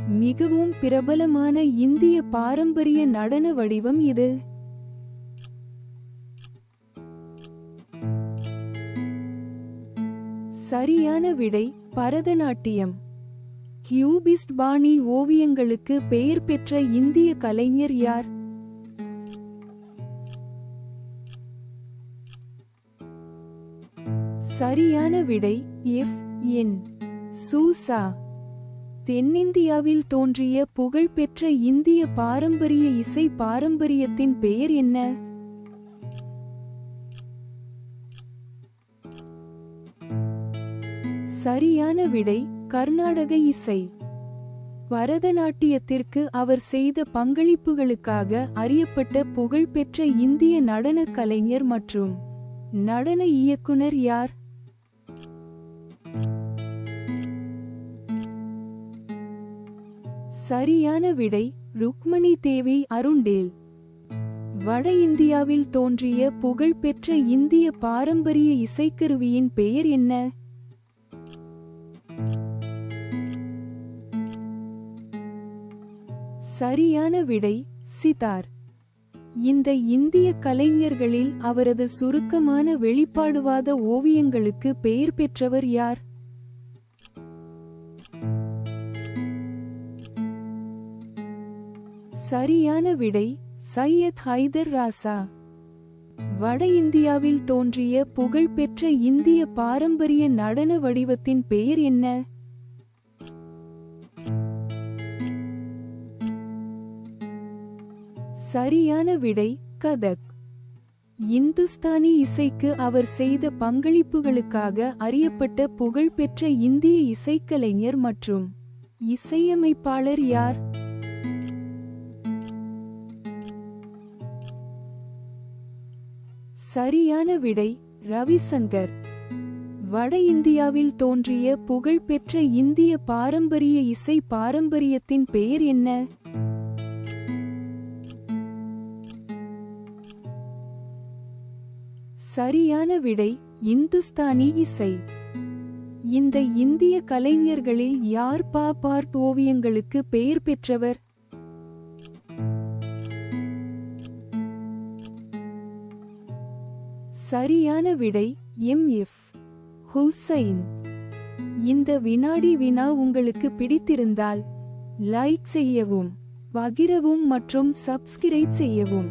மிகவும் பிரபலமான இந்திய பாரம்பரிய நடன வடிவம் இது. சரியான விடை பரதநாட்டியம். கியூபிஸ்ட் பாணி ஓவியங்களுக்கு பெயர் பெற்ற இந்திய கலைஞர் யார்? சரியான விடை எஃப் என் சூசா. தென்னிந்தியாவில் தோன்றிய புகழ்பெற்ற இந்திய பாரம்பரிய இசை பாரம்பரியத்தின் பெயர் என்ன? சரியான விடை கர்நாடக இசை. பரதநாட்டியத்திற்கு அவர் செய்த பங்களிப்புகளுக்காக அறியப்பட்ட புகழ்பெற்ற இந்திய நடன கலைஞர் மற்றும் நடன இயக்குனர் யார்? சரியான விடை ருக்மணி தேவி அருண்டேல். வட இந்தியாவில் தோன்றிய புகழ்பெற்ற இந்திய பாரம்பரிய இசைக்கருவியின் பெயர் என்ன? சரியான விடை சிதார். இந்த இந்திய கலைஞர்களில் அவரது சுருக்கமான வெளிப்பாடுவாத ஓவியங்களுக்கு பெயர் பெற்றவர் யார்? சரியான விடை சையத் ஹைதர் ராசா. வட இந்தியாவில் தோன்றிய புகழ்பெற்ற இந்திய பாரம்பரிய நடன வடிவத்தின் பெயர் என்ன? சரியான விடை கதக். இந்துஸ்தானி இசைக்கு அவர் செய்த பங்களிப்புகளுக்காக அறியப்பட்ட புகழ்பெற்ற இந்திய இசைக்கலைஞர் மற்றும் இசையமைப்பாளர் யார்? சரியான விடை ரவிசங்கர். வட இந்தியாவில் தோன்றிய புகழ்பெற்ற இந்திய பாரம்பரிய இசை பாரம்பரியத்தின் பெயர் என்ன? சரியான விடை இந்துஸ்தானி இசை. இந்த இந்திய கலைஞர்களில் யார் பாப் ஆர்ட் ஓவியங்களுக்கு பெயர் பெற்றவர்? சரியான விடை எம் எஃப் ஹுசைன். இந்த வினாடி வினா உங்களுக்கு பிடித்திருந்தால் லைக் செய்யவும், பகிரவும் மற்றும் சப்ஸ்கிரைப் செய்யவும்.